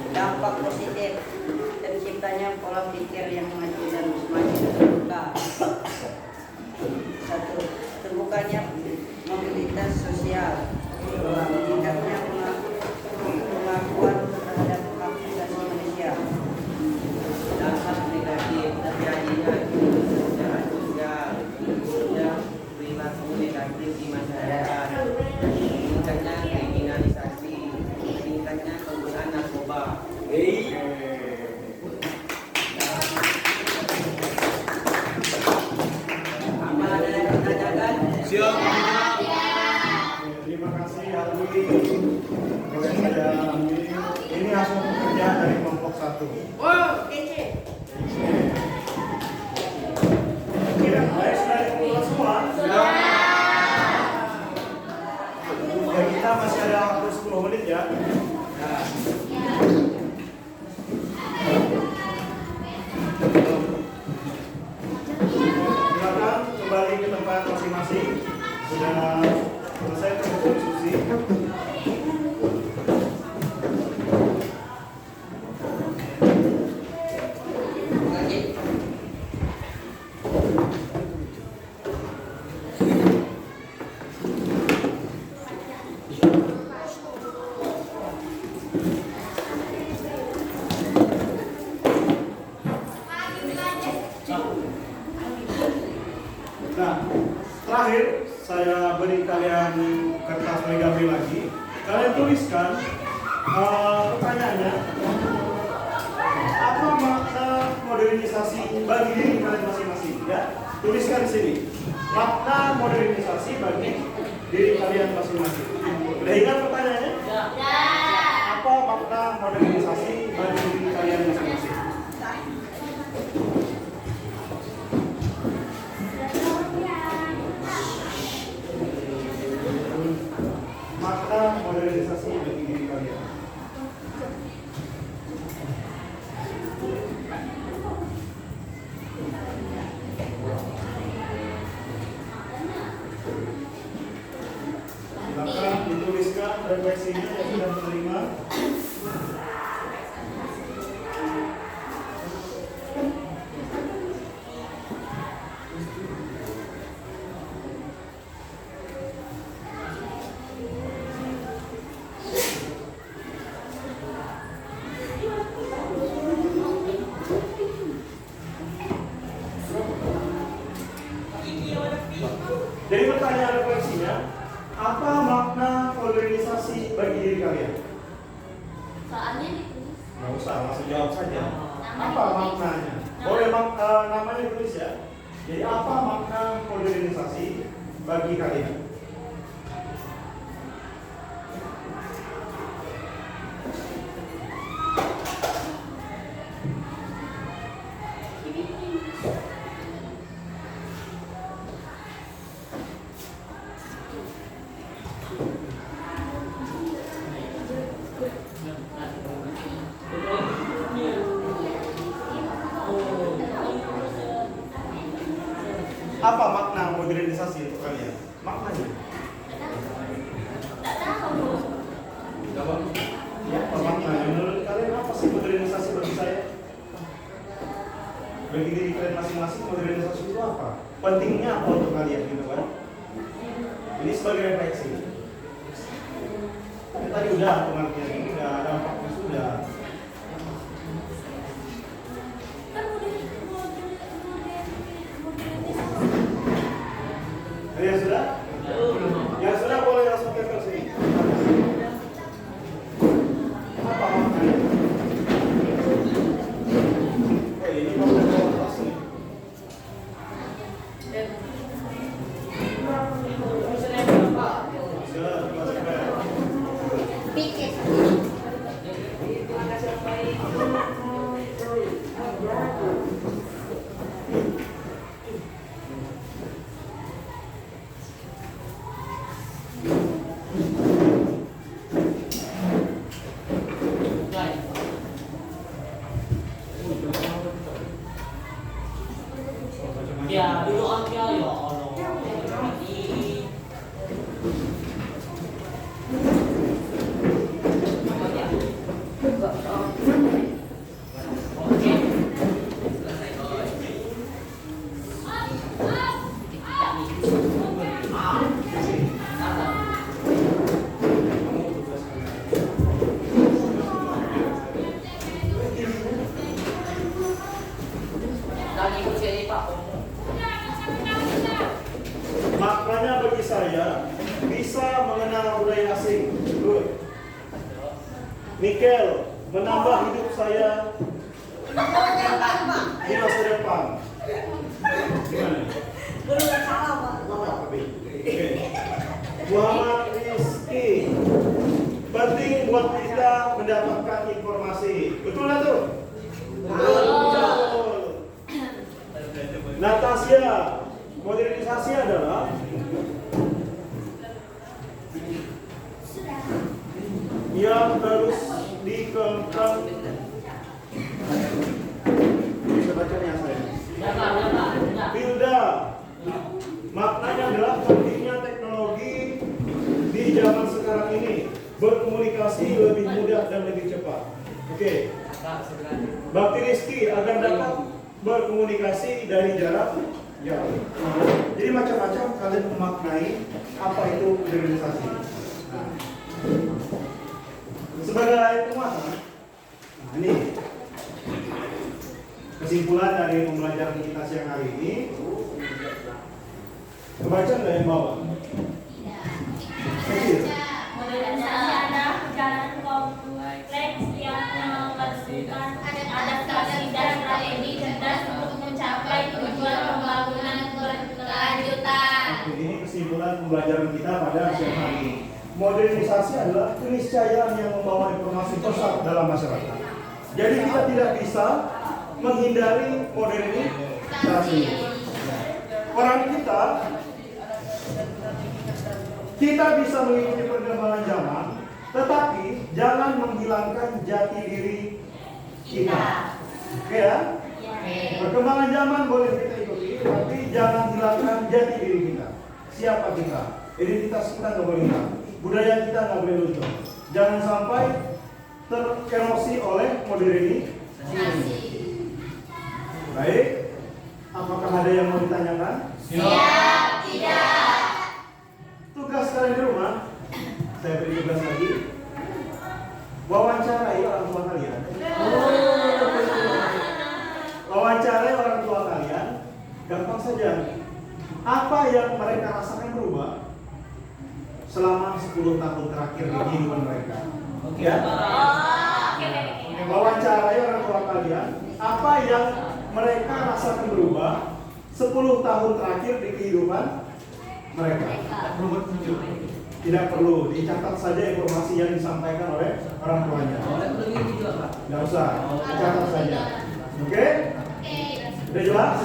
Dampak positif, terciptanya pola pikir yang maju dan semakin terbuka. 1. Terbukanya mobilitas sosial. 2. Meningkatnya pengakuan terhadap hak asasi manusia. Dampak negatif terjadinya aktivitas secara sosial, khususnya perilaku negatif di masyarakat, meningkatnya kriminalisasi, meningkatnya penggunaan narkoba. Apa ada yang ditanyakan? Siap. Terima kasih Alwi. Boleh saya ambil. Ini hasil pekerjaan dari kelompok 1. Wow, kece. Kira baik sudah dikumpulkan semua? Ya, kita masih ada waktu 10 menit ya. Nah. Silakan kembali ke tempat masing-masing. Sudah selesai untuk diskusi. Nah, terakhir saya beri kalian kertas megafil lagi. Kalian tuliskan pertanyaannya. Apa makna modernisasi bagi diri kalian masing-masing? Ya, tuliskan di sini. Makna modernisasi bagi diri kalian masing-masing. Udah ingat pertanyaannya? Ya. Apa makna modernisasi bagi diri kalian masing-masing? Makna modernisasi bagi diri kalian. Silakan dituliskan refleksinya yang sudah menerima. Jadi pertanyaan refleksinya, apa makna modernisasi bagi diri kalian? Soalnya ditulis. Nggak usah, langsung jawab saja. Apa maknanya? Boleh namanya ditulis ya. Jadi apa makna modernisasi bagi kalian? Apa makna modernisasi untuk kalian? Maknanya? Ya, apa maknanya? Menurut kalian apa sih modernisasi bagi saya? Bagi diri kalian masing-masing, modernisasi itu apa? Pentingnya apa untuk kalian gitu kan? Ini sebagai refleksi. Ya, tadi udah pengertian ini udah dampaknya sudah. Ya sudah? Ya sudah, boleh langsung ke sini. Apa maknanya? Oh, ini mau kelas nih. Pikir. Ya, dulu aja ya Allah. Mikel, menambah hidup saya di masa depan. Gimana? Oke. Muhammad Rizky, penting buat kita mendapatkan informasi. Betul nggak tuh? Betul. Natasha, modernisasi adalah yang terus dikembangkan. Bisa bacanya saya. Pilda, maknanya adalah pentingnya teknologi di zaman sekarang ini berkomunikasi lebih mudah dan lebih cepat. Oke. Bakti Rizky agar dapat berkomunikasi dari jarak jauh. Jadi macam-macam kalian memaknai apa itu modernisasi. Nah, sebagai ayat penguasa, nah ini kesimpulan dari pembelajaran kita siang hari ini. Kebaca nggak yang bawah? Kecil. Modernisasi adalah perjalanan kompleks yang memerlukan adaptasi dan strategi cerdas untuk mencapai tujuan pembangunan berkelanjutan. Ini kesimpulan pembelajaran kita pada siang hari ini. Modernisasi adalah keniscayaan yang membawa informasi pesat dalam masyarakat. Jadi kita tidak bisa menghindari modernisasi. Orang kita bisa mengikuti perkembangan zaman, tetapi jangan menghilangkan jati diri kita. Oke ya? Perkembangan zaman boleh kita ikuti, tapi jangan hilangkan jati diri kita. Siapa kita? Identitas kita nggak boleh hilang. Budaya kita nggak boleh luntur. Jangan sampai tererosi oleh modernisasi. Baik, apakah ada yang mau ditanyakan? Siap, tidak. Tugas kalian di rumah, saya beri tugas lagi. Wawancarai orang tua kalian. Wawancarai orang tua kalian, gampang saja. Apa yang mereka rasakan berubah selama 10 tahun terakhir di kehidupan mereka? Ya? Wawancarai orang tua kalian, apa yang mereka rasakan berubah 10 tahun terakhir di kehidupan mereka. Tidak perlu dicatat saja informasi yang disampaikan oleh orang tuanya. Tidak usah, dicatat saja. Oke? Sudah jelas?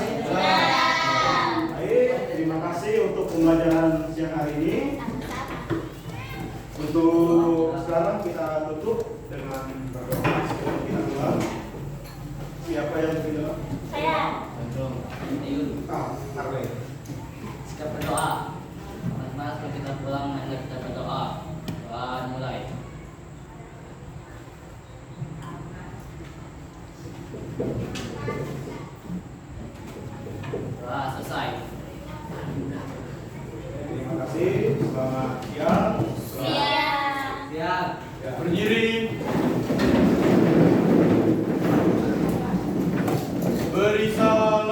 Baik, terima kasih untuk pembelajaran siang hari ini. Untuk sekarang kita tutup dengan berdoa sebelum kita pulang. Siapa yang berdoa? Saya. Arley. Sikap berdoa. Mas, kalau kita pulang, mari kita berdoa. Doa mulai. Doa selesai. Terima kasih. Selamat siang. Siap. Berdiri. Beri salam.